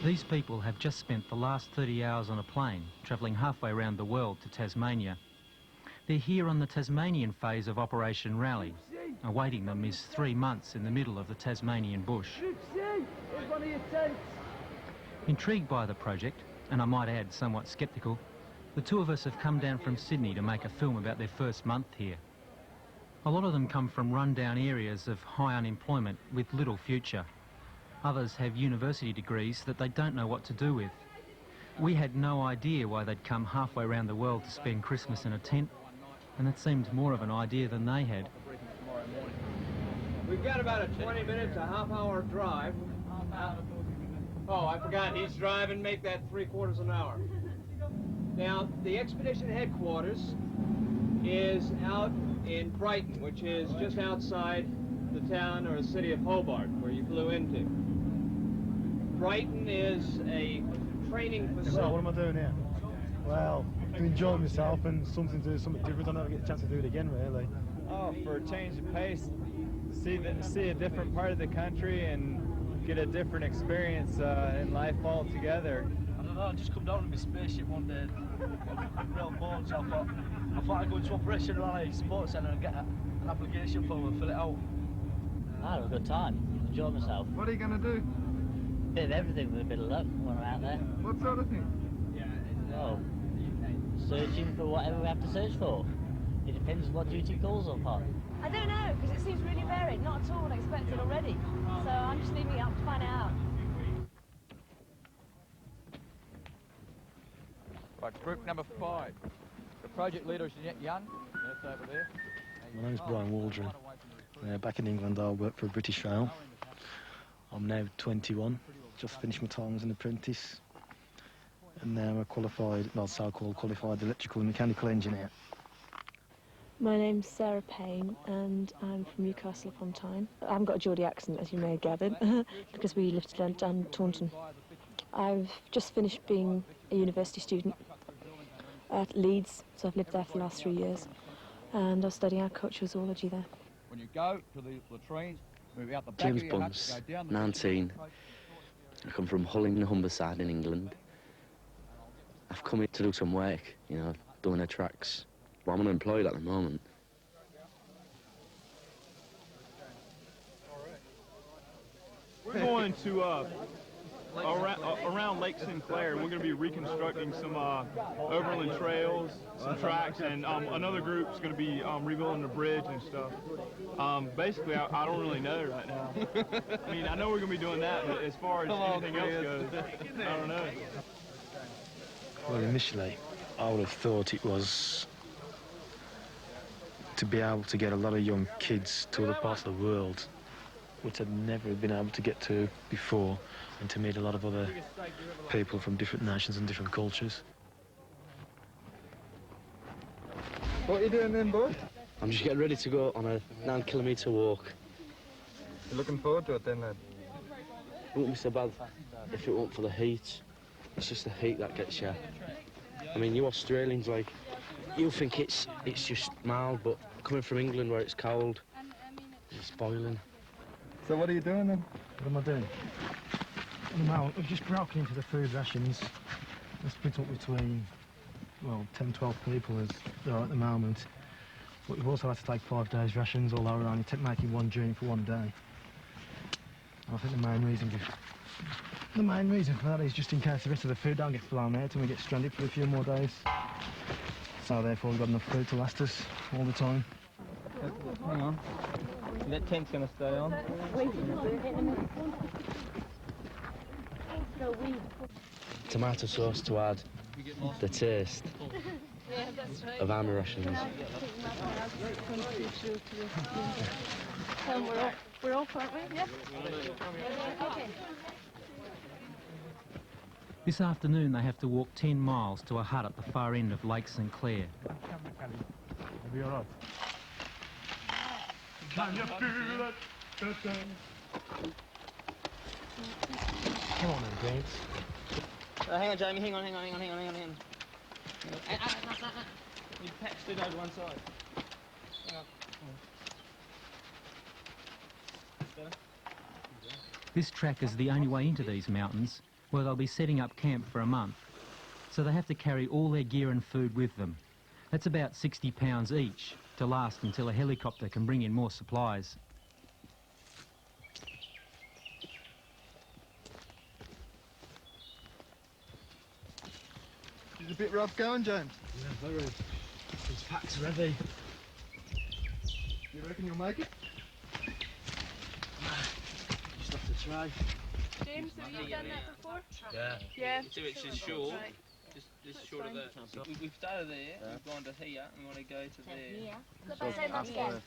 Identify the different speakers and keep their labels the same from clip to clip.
Speaker 1: These people have just spent the last 30 hours on a plane, travelling halfway around the world to Tasmania. They're here on the Tasmanian phase of Operation Raleigh. Awaiting them is 3 months in the middle of the Tasmanian bush. Intrigued by the project, and I might add somewhat sceptical, the two of us have come down from Sydney to make a film about their first month here. A lot of them come from rundown areas of high unemployment with little future. Others have university degrees that they don't know what to do with. We had no idea why they'd come halfway around the world to spend Christmas in a tent, and it seemed more of an idea than they had.
Speaker 2: We've got about a 20 minutes, a half-hour drive. Oh, I forgot, he's driving, make that 3/4 an hour. Now, the expedition headquarters is out in Brighton, which is just outside the town or the city of Hobart, where you flew into. Brighton is a training facility.
Speaker 3: So what am I doing here? Well, to enjoy myself and something to do, something different. I never get a chance to do it again, really.
Speaker 4: Oh, for a change of pace, see a different part of the country and get a different experience in life altogether.
Speaker 5: I don't know, I just come down to my spaceship one day, real bored, so I thought I'd go into Operation Raleigh Sports Centre and get an application form and fill it out.
Speaker 6: I had a good time, enjoyed myself.
Speaker 7: What are you going to do?
Speaker 6: Bit of everything with a bit of luck when I'm out there.
Speaker 7: What sort of thing?
Speaker 6: Well, searching for whatever we have to search for. It depends what duty calls upon.
Speaker 8: I don't know, because it seems really varied, not at all what I expected already. So I'm just leaving it up to find out.
Speaker 9: Right, group number 5. The project leader is Jan, that's over there.
Speaker 3: My name's Brian Waldron. Back in England, I work for British Rail. I'm now 21, just finished my time as an apprentice. And now I'm a qualified, well, so-called qualified electrical and mechanical engineer.
Speaker 10: My name's Sarah Payne and I'm from Newcastle upon Tyne. I haven't got a Geordie accent, as you may have gathered, because we lived down Taunton. I've just finished being a university student at Leeds, so I've lived there for the last 3 years. And I was studying agricultural zoology there.
Speaker 9: When you go to the latrines, move out the back
Speaker 11: James
Speaker 9: of your hut,
Speaker 11: Bumps,
Speaker 9: go down the
Speaker 11: 19. I come from Hull in the Humberside in England. I've come here to do some work, you know, doing the tracks. But I'm unemployed at the moment.
Speaker 4: We're going to around Lake Sinclair. We're going to be reconstructing some overland trails, some tracks, and another group's going to be rebuilding the bridge and stuff. Basically, I don't really know right now. I mean, I know we're going to be doing that, but as far as anything else goes, I don't know.
Speaker 3: Well, initially, I would have thought it was to be able to get a lot of young kids to other parts of the world, which I'd never been able to get to before, and to meet a lot of other people from different nations and different cultures.
Speaker 7: What are you doing then, boy?
Speaker 11: I'm just getting ready to go on a 9-kilometre walk.
Speaker 7: You're looking forward to it then, lad?
Speaker 11: It wouldn't be so bad if it weren't for the heat. It's just the heat that gets you. I mean, you Australians, like, you think it's just mild, but coming from England where it's cold, it's boiling.
Speaker 7: So what are you doing then?
Speaker 3: What am I doing? At the moment, we've just broken into the food rations. They're split up between, well, 10, 12 people as there are at the moment. But we've also had to take 5 days rations, although we're only making one journey for 1 day. And I think the main reason for that is just in case the rest of the food don't get blown out and we get stranded for a few more days. So therefore we've got enough food to last us all the time.
Speaker 2: Hang on. That tent's going to stay on.
Speaker 11: Tomato sauce to add the taste of army rations.
Speaker 8: We're off, aren't we? Yeah.
Speaker 1: This afternoon they have to walk 10 miles to a hut at the far end of Lake Sinclair.
Speaker 3: Are we all right?
Speaker 4: Can you feel it?
Speaker 3: Come on then, James.
Speaker 2: Hang on, Jamie, hang on. You stood over one side. Hang on.
Speaker 1: This track is the only way into these mountains, where they'll be setting up camp for a month. So they have to carry all their gear and food with them. That's about 60 pounds each to last until a helicopter can bring in more supplies.
Speaker 7: It's a bit rough going, James.
Speaker 3: Yeah, very. These packs are heavy.
Speaker 7: You reckon you'll make it?
Speaker 3: Just have to try.
Speaker 8: James, have you done that before?
Speaker 3: Yeah.
Speaker 8: Yeah.
Speaker 9: So it's just short.
Speaker 8: Right.
Speaker 9: Just short of that. We've started there, we've gone to here, and we want to go to there.
Speaker 8: Here. Look, I say that again.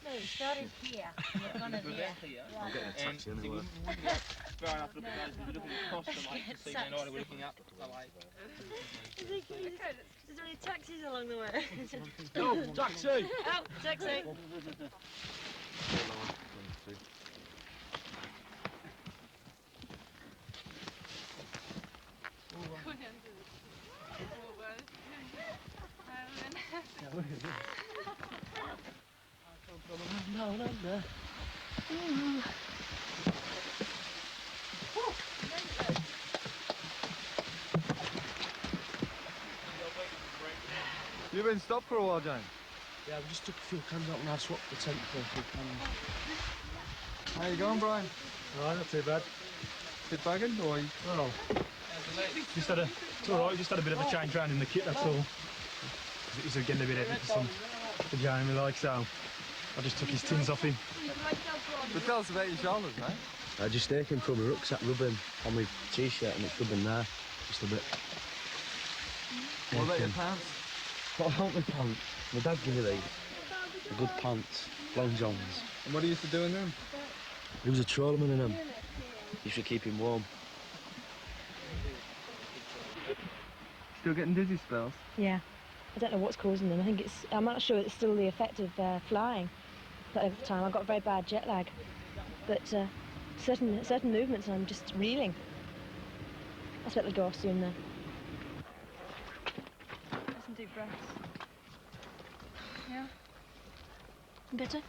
Speaker 8: No, we started here. We're gonna
Speaker 9: We're
Speaker 8: there.
Speaker 9: back here.
Speaker 7: I'm getting a taxi
Speaker 9: See,
Speaker 7: anyway.
Speaker 9: we wouldn't get far enough to look at those. We're looking across the lake to see the night. We're looking up the lake.
Speaker 10: There's only taxis along the way.
Speaker 3: Oh, taxi!
Speaker 10: Oh, taxi!
Speaker 7: You've been stopped for a while, James.
Speaker 3: Yeah, we just took a few cans out and I swapped the tent for a few cans.
Speaker 7: How you going, Brian?
Speaker 3: Alright, not too bad.
Speaker 7: Bit bugging, or you...
Speaker 3: Well, it's alright, just had a bit of a change round in the kit, that's all. It was getting a bit heavy for Jamie, like, so I just took his tins off him.
Speaker 7: But tell us about your shoulders, mate.
Speaker 11: I just taken from a rucksack rubbing on my t-shirt and it's rubbing there, just a bit.
Speaker 7: What about your pants?
Speaker 11: What about my pants? My dad gave me these. The good pants, long johns.
Speaker 7: And what are you used to doing them?
Speaker 11: He was a trawlerman in them. Used to keep him warm.
Speaker 7: Still getting dizzy spells?
Speaker 10: Yeah. I don't know what's causing them. I think I'm not sure it's still the effect of flying. But over the time I got very bad jet lag. But certain movements I'm just reeling. I expect they'll go off soon though.
Speaker 8: Have some deep breaths. Yeah?
Speaker 10: Better?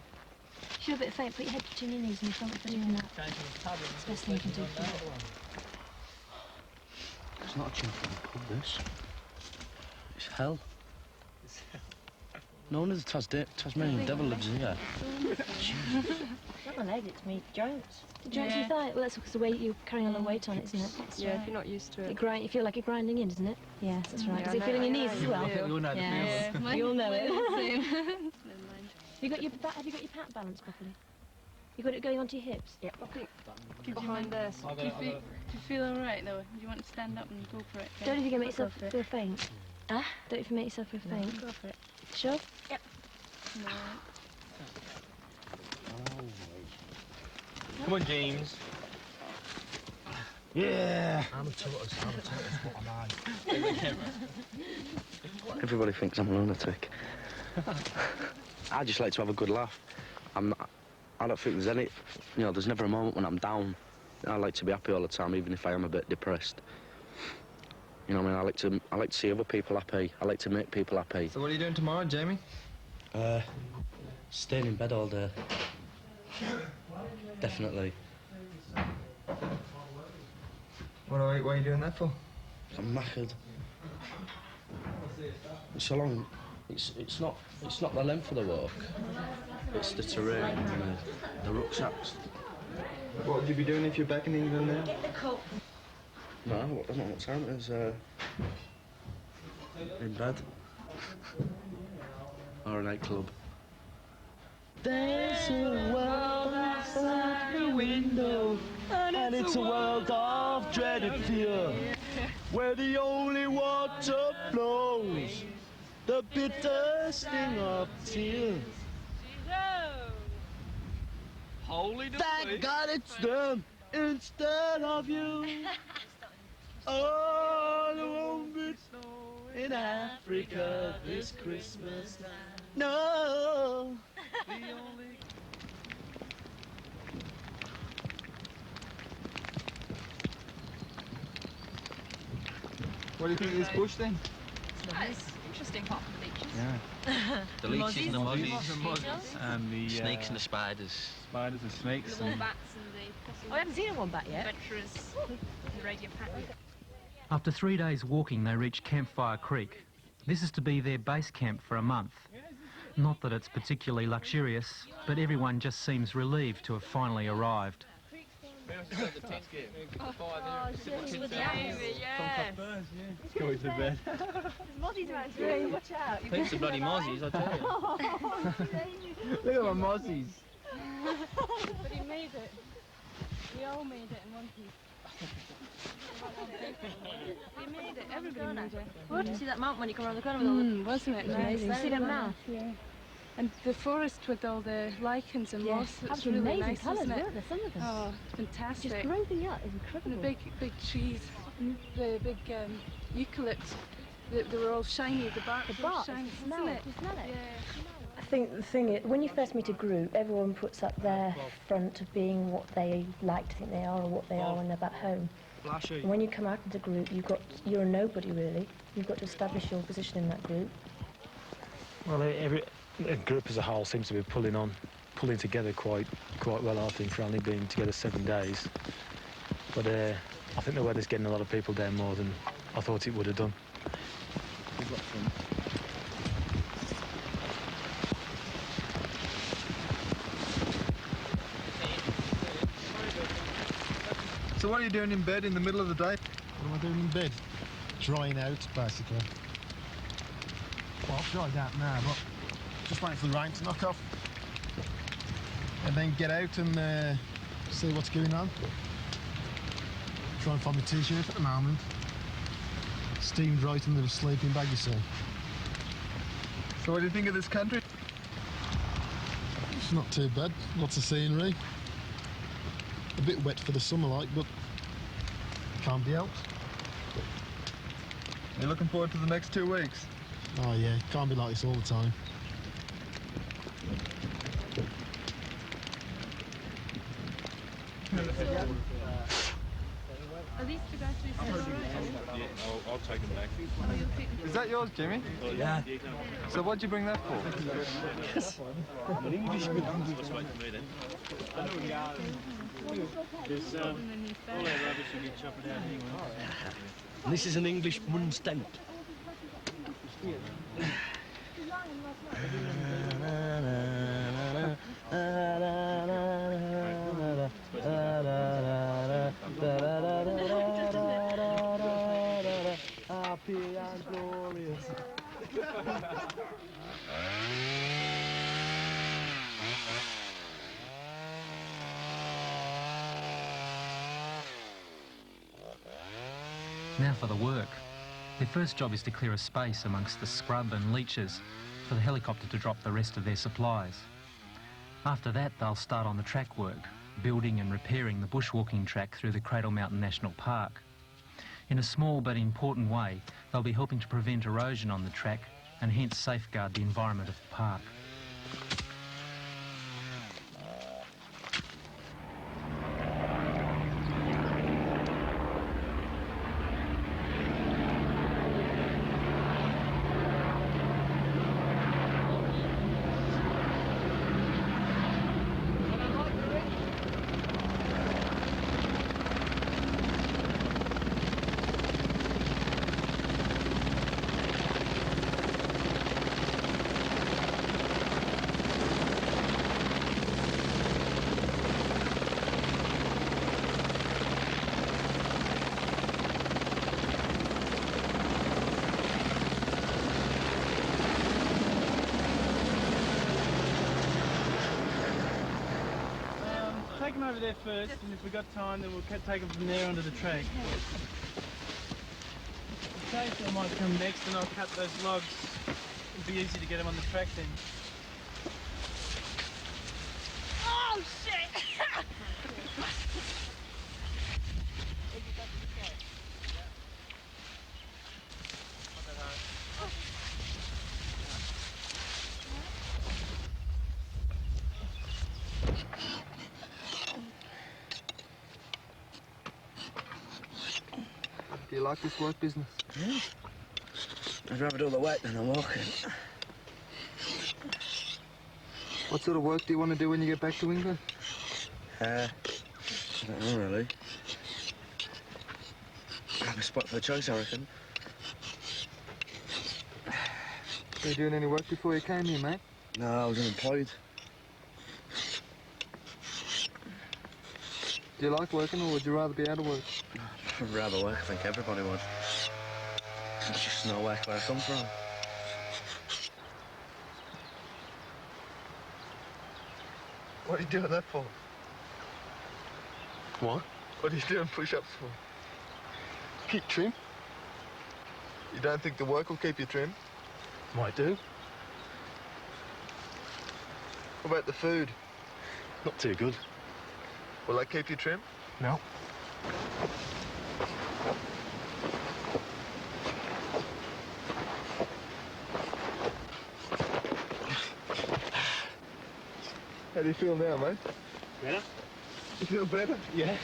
Speaker 10: If you're a bit faint, put your head between your knees and your stomach for doing that. It's the best thing you can do for you.
Speaker 11: It's not a chink in the pub, this. It's hell. No wonder the Tasmanian devil lives here.
Speaker 10: Not my leg, it's me joints. The joints in your thigh? Well, that's because the way you're carrying a lot of weight on it, isn't it? That's
Speaker 8: Yeah,
Speaker 10: right.
Speaker 8: if you're not used to it.
Speaker 10: You feel like you're grinding in, doesn't it? Yes, that's right.
Speaker 8: Yeah,
Speaker 10: Is it feeling your knees as well?
Speaker 8: I think
Speaker 3: we all know the
Speaker 10: Yes,
Speaker 8: feeling.
Speaker 10: you all know it.
Speaker 8: Never mind.
Speaker 10: Have you got your pat balanced properly? You got it going onto your hips? Yep.
Speaker 8: I think behind us. Do you feel all right though? Do you want to stand up and go for it?
Speaker 10: Don't if you can make yourself feel faint. Ah? Don't if you make yourself feel faint.
Speaker 8: Go for it.
Speaker 10: Sure?
Speaker 8: Yep. No.
Speaker 9: Come on, James.
Speaker 3: Yeah! I'm a tortoise, what am I?
Speaker 11: Everybody thinks I'm a lunatic. I just like to have a good laugh. I don't think there's any, there's never a moment when I'm down. I like to be happy all the time, even if I am a bit depressed. You know what I mean? I like to see other people happy. I like to make people happy.
Speaker 7: So what are you doing tomorrow, Jamie?
Speaker 11: Staying in bed all day. Definitely.
Speaker 7: What are you doing that for?
Speaker 11: I'm knackered. So long. It's not the length of the walk. It's the terrain and the rucksacks.
Speaker 7: What would you be doing if you're back in England now?
Speaker 10: Get the cup.
Speaker 11: No, I don't know what time it is. In bed. Or a nightclub. There's a world outside the window, and it's a world of dreaded fear, where the only water flows, the bitter sting of tears.
Speaker 9: Holy
Speaker 11: Thank God it's them instead of you. Oh, there won't be snow in Africa this Christmas. No.
Speaker 7: What do you think of this bush then?
Speaker 8: It's interesting apart from the leeches.
Speaker 12: Yeah.
Speaker 13: The leeches and the mozzies.
Speaker 12: And the
Speaker 13: Snakes and the spiders.
Speaker 12: Spiders and snakes.
Speaker 8: The wombats and the possums.
Speaker 10: I haven't seen a wombat yet.
Speaker 8: Adventurers and radio pattern.
Speaker 1: After 3 days walking, they reach Campfire Creek. This is to be their base camp for a month. Not that it's particularly luxurious, but everyone just seems relieved to have finally arrived.
Speaker 12: Going to bed.
Speaker 10: Mozzies around here, watch out.
Speaker 13: Heaps of bloody mozzies, I tell you.
Speaker 12: Look at my mozzies.
Speaker 8: But he made it. We all made it in one piece. We made it. Everybody made it.
Speaker 10: What did you see that mountain when you come around the corner with all the...
Speaker 8: Wasn't it nice?
Speaker 10: Amazing. You see them now?
Speaker 8: Yeah. And the forest with all the lichens and
Speaker 10: Yes.
Speaker 8: moss, it's
Speaker 10: Absolutely
Speaker 8: really
Speaker 10: amazing
Speaker 8: nice,
Speaker 10: colours,
Speaker 8: isn't it?
Speaker 10: weren't there, some of them?
Speaker 8: Oh, fantastic.
Speaker 10: Just growing up is
Speaker 8: And
Speaker 10: incredible.
Speaker 8: the big trees, the big eucalypts, they were all shiny, the bark was all
Speaker 10: bark,
Speaker 8: shiny,
Speaker 10: the smell,
Speaker 8: isn't it?
Speaker 10: do you smell it?
Speaker 8: Yeah.
Speaker 10: I think the thing is, when you first meet a group, everyone puts up their front of being what they like to think they are or what they are when they're back home. And when you come out of the group, you're a nobody really. You've got to establish your position in that group.
Speaker 3: Well, every group as a whole seems to be pulling together quite well, I think, for only being together 7 days. But I think the weather's getting a lot of people down more than I thought it would have done.
Speaker 7: So what are you doing in bed in the middle of the day?
Speaker 3: What am I doing in bed? Drying out, basically. Well, I've dried out now, but just waiting for the rain to knock off. And then get out and see what's going on. Try and find my t-shirt at the moment. Steamed right under the sleeping bag, you see.
Speaker 7: So what do you think of this country?
Speaker 3: It's not too bad. Lots of scenery. A bit wet for the summer, like, but can't be helped.
Speaker 7: You're looking forward to the next 2 weeks?
Speaker 3: Oh yeah, can't be like this all the time.
Speaker 8: Are these the guys we said already?
Speaker 4: Yeah, I'll take them back.
Speaker 7: Is that yours, Jimmy?
Speaker 12: Yeah.
Speaker 7: So what'd you bring that for?
Speaker 12: An English good. And this is an English wooden stent. Happy and glorious.
Speaker 1: Now for the work. Their first job is to clear a space amongst the scrub and leeches for the helicopter to drop the rest of their supplies. After that, they'll start on the track work, building and repairing the bushwalking track through the Cradle Mountain National Park. In a small but important way, they'll be helping to prevent erosion on the track and hence safeguard the environment of the park.
Speaker 5: Take them over there first, and if we've got time, then we'll take them from there onto the track. Okay, so I might come next, and I'll cut those logs. It'll be easy to get them on the track then.
Speaker 8: Oh, shit!
Speaker 7: Do you like this work business?
Speaker 12: Yeah.
Speaker 11: I'd rather do the work than the walking.
Speaker 7: What sort of work do you want to do when you get back to England?
Speaker 11: I don't know, really. Have a spot for choice, I reckon.
Speaker 7: Were you doing any work before you came here, mate?
Speaker 11: No, I was unemployed.
Speaker 7: Do you like working, or would you rather be out of work?
Speaker 11: I'd rather work, I think everybody would. There's just no work where I come from.
Speaker 7: What are you doing that for?
Speaker 3: What?
Speaker 7: What are you doing push-ups for? Keep trim? You don't think the work will keep you trim?
Speaker 3: Might do.
Speaker 7: What about the food?
Speaker 3: Not too good.
Speaker 7: Will that keep you trim?
Speaker 3: No.
Speaker 7: How do you feel now, mate?
Speaker 2: Better?
Speaker 7: You feel better?
Speaker 3: Yeah.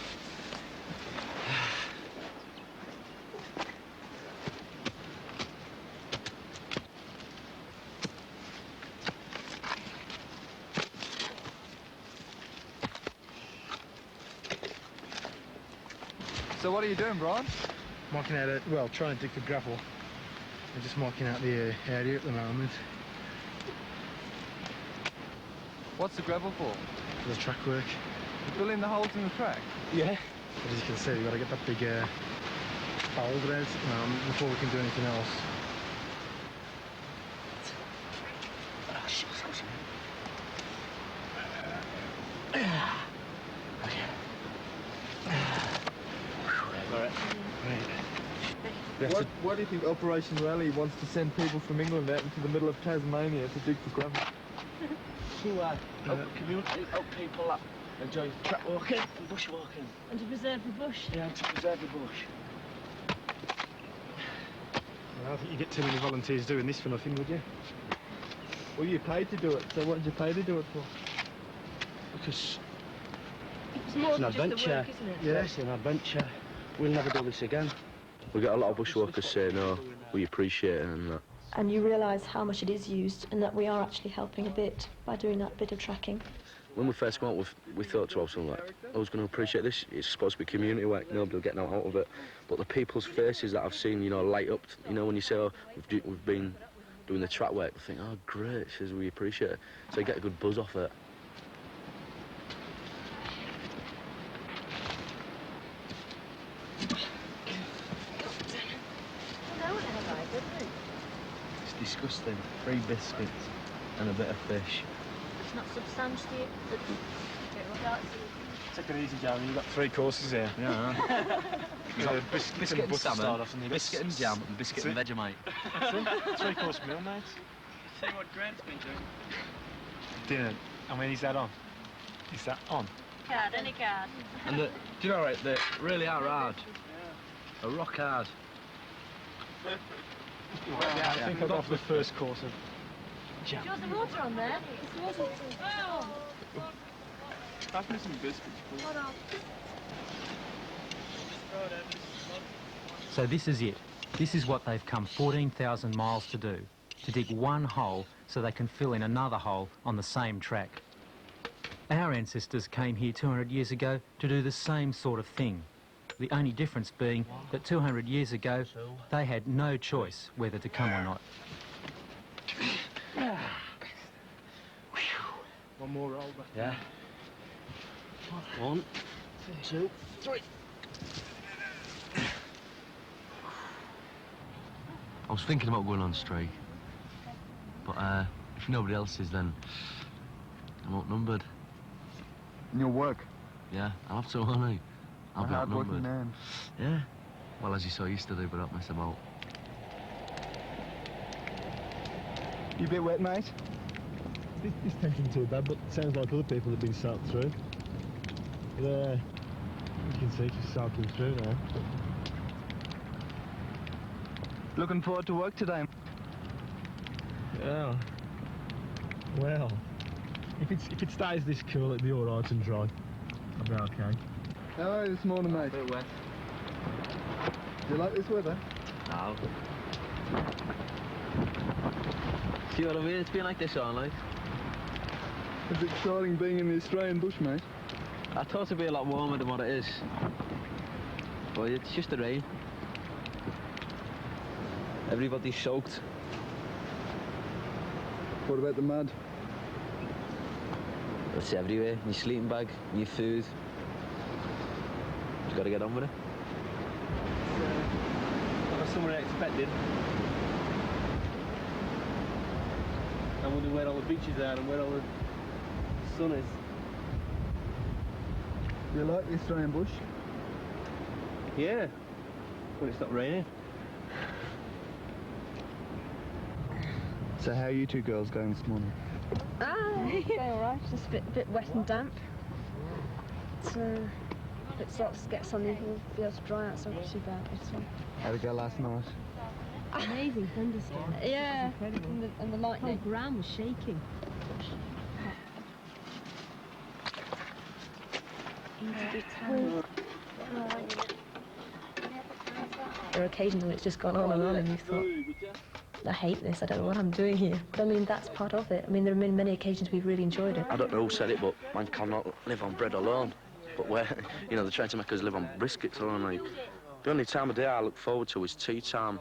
Speaker 7: So what are you doing, Brian?
Speaker 3: Marking out well, trying to dig for gravel. I'm just marking out the area at the moment.
Speaker 7: What's the gravel for?
Speaker 3: For the track work.
Speaker 7: You fill in the holes in the track?
Speaker 3: Yeah. But as you can see, we've got to get that big boulder out before we can do anything else.
Speaker 11: Oh, shit,
Speaker 7: Why do you think Operation Raleigh wants to send people from England out into the middle of Tasmania to dig for gravel?
Speaker 12: To help the community, help people that enjoy track walking and bush walking.
Speaker 8: And to preserve the bush.
Speaker 12: Yeah, to preserve the bush.
Speaker 3: Well, I think you get too many volunteers doing this for nothing, would you?
Speaker 7: Well, you paid to do it, so what did you pay to do it for?
Speaker 3: Because
Speaker 8: It's more
Speaker 3: it's an
Speaker 8: than just the
Speaker 3: adventure.
Speaker 8: work, isn't it?
Speaker 11: Yeah, it's an adventure. We'll never do this again. We get a lot of bushwalkers saying, no, we appreciate it and that.
Speaker 10: And you realise how much it is used and that we are actually helping a bit by doing that bit of tracking.
Speaker 11: When we first came out, we thought to ourselves, like, I was going to appreciate this. It's supposed to be community work, nobody will get out of it. But the people's faces that I've seen, you know, light up, you know, when you say, oh, we've been doing the track work, I think, oh, great, says we appreciate it. So you get a good buzz off it. It's disgusting. 3 biscuits and a bit of fish.
Speaker 8: It's not substantiated.
Speaker 3: take it easy, Jeremy. You've got 3 courses here.
Speaker 13: Yeah.
Speaker 3: Biscuit
Speaker 13: and salmon, biscuit and jam, and biscuit and Vegemite.
Speaker 3: 3-course meal, mate.
Speaker 2: See what Grant's been doing.
Speaker 3: Dinner. I mean, is that on? Is that on?
Speaker 8: Card, any card.
Speaker 13: And do you know, right, they really are hard. They're rock hard.
Speaker 3: Yeah, I think I'll go for the first course of jam.
Speaker 8: Do you want the water on there? It's the water. Oh.
Speaker 4: Pass me some biscuits, please.
Speaker 8: Hold on.
Speaker 1: So this is it. This is what they've come 14,000 miles to do. To dig one hole so they can fill in another hole on the same track. Our ancestors came here 200 years ago to do the same sort of thing. The only difference being that 200 years ago, they had no choice whether to come or not.
Speaker 3: One more roll back.
Speaker 11: Yeah. 1, 2, 3. I was thinking about going on strike, but if nobody else is, then I'm outnumbered.
Speaker 7: In your work?
Speaker 11: Yeah, I'll have to, won't I? I'll be
Speaker 7: hard-working
Speaker 11: outnumbered.
Speaker 7: man.
Speaker 11: Yeah. Well, as you saw yesterday, but don't mess about.
Speaker 3: You a bit wet, mate? This tension too bad, but it sounds like other people have been soaked through. There, you can see she's soaking through now.
Speaker 7: Looking forward to work today.
Speaker 3: Yeah. Well, if it stays this cool, it'll be all right and dry. I'll be okay.
Speaker 7: How are you this morning, mate?
Speaker 13: A bit wet.
Speaker 7: Do you like this weather?
Speaker 13: No. See what I mean? It's been like this all night.
Speaker 7: It's exciting being in the Australian bush, mate.
Speaker 13: I thought it'd be a lot warmer than what it is. But it's just the rain. Everybody's soaked.
Speaker 7: What about the mud?
Speaker 13: It's everywhere. Your sleeping bag, your food. Just gotta get on with it.
Speaker 2: Not somewhere expected. I wonder where all the beaches are and where all the sun is.
Speaker 7: Do you like the Australian bush?
Speaker 2: Yeah, when it's not raining.
Speaker 7: So how are you two girls going this morning?
Speaker 10: Going alright, just a bit wet and damp. So it starts to get sunny, we'll be able to dry out, so not too bad at all.
Speaker 7: How'd it go last night?
Speaker 10: Amazing thunderstorm. Yeah, and the lightning. The ground was shaking. There are occasions when it's just gone on and you thought, I hate this, I don't know what I'm doing here. But I mean, that's part of it. I mean, there have been many occasions we've really enjoyed it.
Speaker 11: I don't know who said it, but man cannot live on bread alone. But where, you know, they're trying to make us live on briskets alone. Like, the only time of day I look forward to is tea time.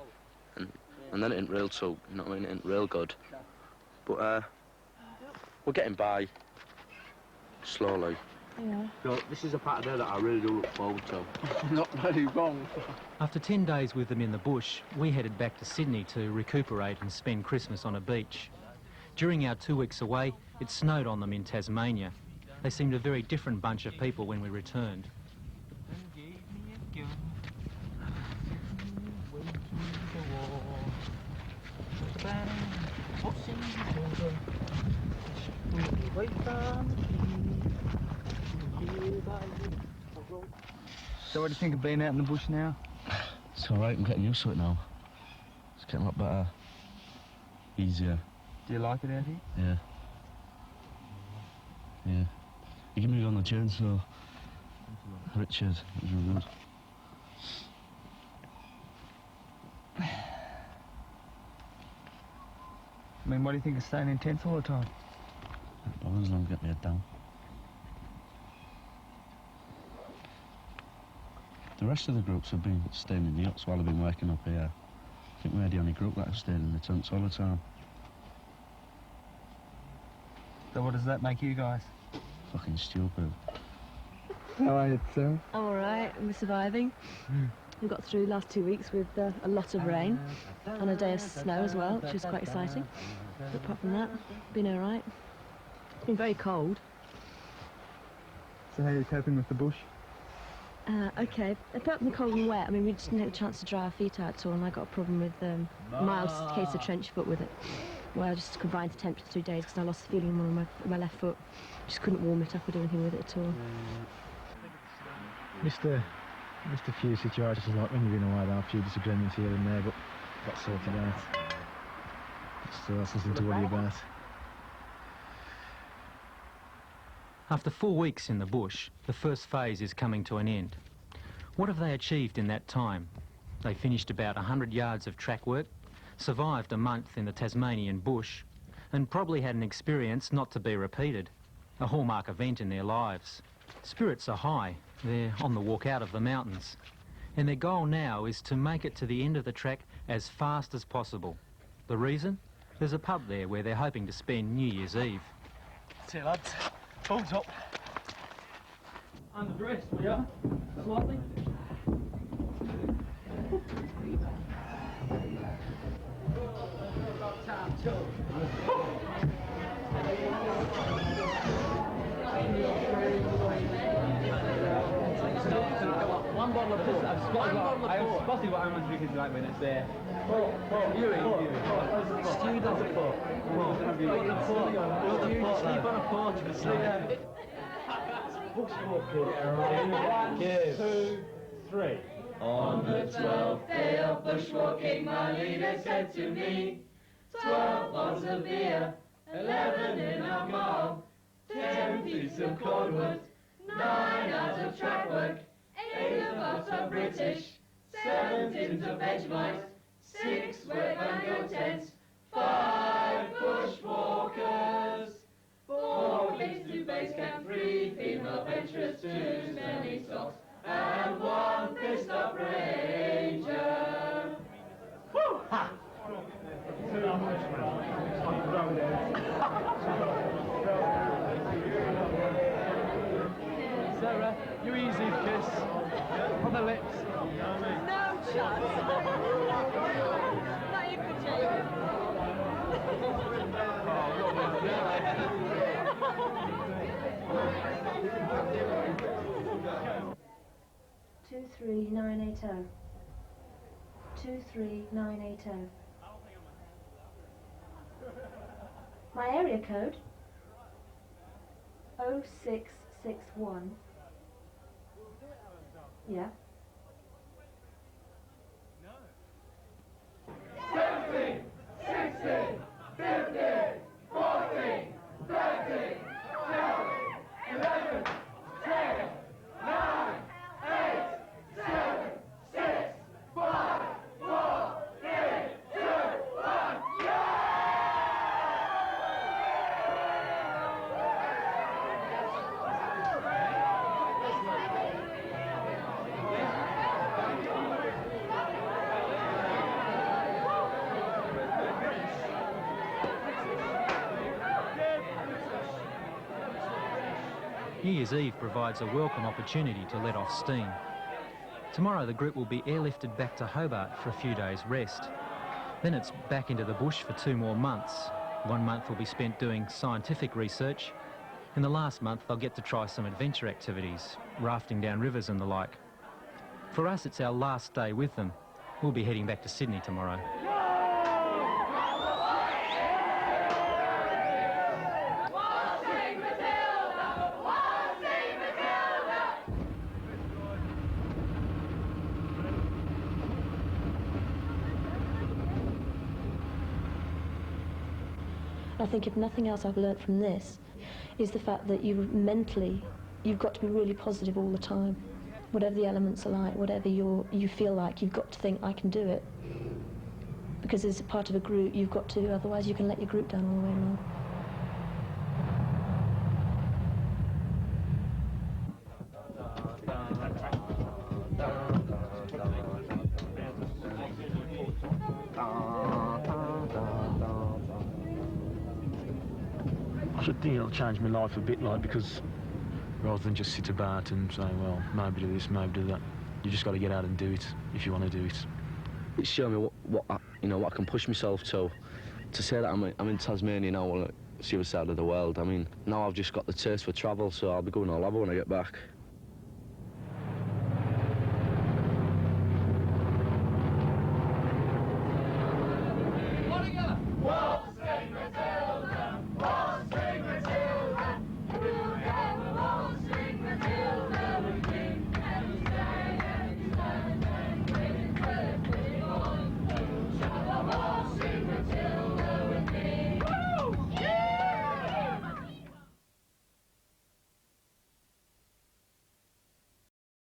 Speaker 11: And then it ain't real too, you know what I mean? It ain't real good. But, we're getting by. Slowly.
Speaker 10: Yeah.
Speaker 11: No, this is a part of day that I really do look forward to.
Speaker 7: Not very wrong.
Speaker 1: After 10 days with them in the bush, we headed back to Sydney to recuperate and spend Christmas on a beach. During our 2 weeks away, it snowed on them in Tasmania. They seemed a very different bunch of people when we returned.
Speaker 7: So what do you think of being out in the bush now?
Speaker 11: It's all right, I'm getting used to it now. It's getting a lot better. Easier.
Speaker 7: Do you like it out here?
Speaker 11: Yeah. Yeah. You give me on the chainsaw, Richard. It was real good.
Speaker 7: I mean, what do you think of staying in tents all the time?
Speaker 11: As long as I get my head down. The rest of the groups have been staying in the huts while I've been working up here. I think we're the only group that have stayed in the tents all the time.
Speaker 7: So what does that make you guys?
Speaker 11: Fucking stupid.
Speaker 7: How are you, Sarah?
Speaker 10: I'm alright, we're surviving. We got through the last 2 weeks with a lot of rain and a day of snow as well, which was quite exciting. But apart from that, been alright. It's been very cold.
Speaker 7: So how are you coping with the bush?
Speaker 10: Okay, apart from the cold and wet, I mean, we just didn't have a chance to dry our feet out at all, and I got a problem with a mild case of trench foot with it, where I just confined to tent for 2 days because I lost the feeling in my left foot. Just couldn't warm it up or do anything with it at all.
Speaker 3: Missed a few situations like when you've been away, there are a few disagreements here and there, but got sorted out. So that's nothing to worry about.
Speaker 1: After 4 weeks in the bush, the first phase is coming to an end. What have they achieved in that time? They finished about 100 yards of track work, survived a month in the Tasmanian bush, and probably had an experience not to be repeated, a hallmark event in their lives. Spirits are high, they're on the walk out of the mountains, and their goal now is to make it to the end of the track as fast as possible. The reason? There's a pub there where they're hoping to spend New Year's Eve.
Speaker 5: See you, lads. Phones up. Underdressed, we are. Slightly. One bottle of port. I've spotted what I'm drinking tonight when it's there. Stewed as a port. You sleep on a porch for sleep. 2, 3.
Speaker 14: On the 12th day of bushwalking, my leader said to me, 12 bottles of beer, 11 in alcohol, 10 pieces of cordwood, 9 hours of track work, 8 of us are British, 7 tins of Vegemite, 6 wet bungalow tents, 5 bushwalkers, 4 police, 2 base camp, 3 female adventurers, 2 smelly socks, and 1 pissed up ranger. Woo! Ha!
Speaker 5: Sarah, you easy kiss on the lips.
Speaker 8: No chance. Not even Jake.
Speaker 10: 23980. 23980. My area code 0661. Yeah.
Speaker 14: 17, 16, 15, 14, 13, 12, 11, 10, 9, 8, 7, 6, 5, 4, 3, 2, 1,
Speaker 1: New Year's Eve provides a welcome opportunity to let off steam. Tomorrow the group will be airlifted back to Hobart for a few days' rest. Then it's back into the bush for 2 more months. 1 month will be spent doing scientific research. In the last month they'll get to try some adventure activities, rafting down rivers and the like. For us it's our last day with them. We'll be heading back to Sydney tomorrow.
Speaker 10: I think if nothing else I've learnt from this is the fact that you've got to be really positive all the time. Whatever the elements are like, whatever you feel like, you've got to think, I can do it. Because as a part of a group, you've got to, otherwise you can let your group down all the way along.
Speaker 3: I should think it'll change my life a bit, like, because rather than just sit about and say, well, maybe do this, maybe do that, you just got to get out and do it if you want to do it.
Speaker 11: It's shown me what I can push myself to say that I'm in Tasmania now, well, it's the other side of the world. I mean, now I've just got the taste for travel, so I'll be going all over when I get back.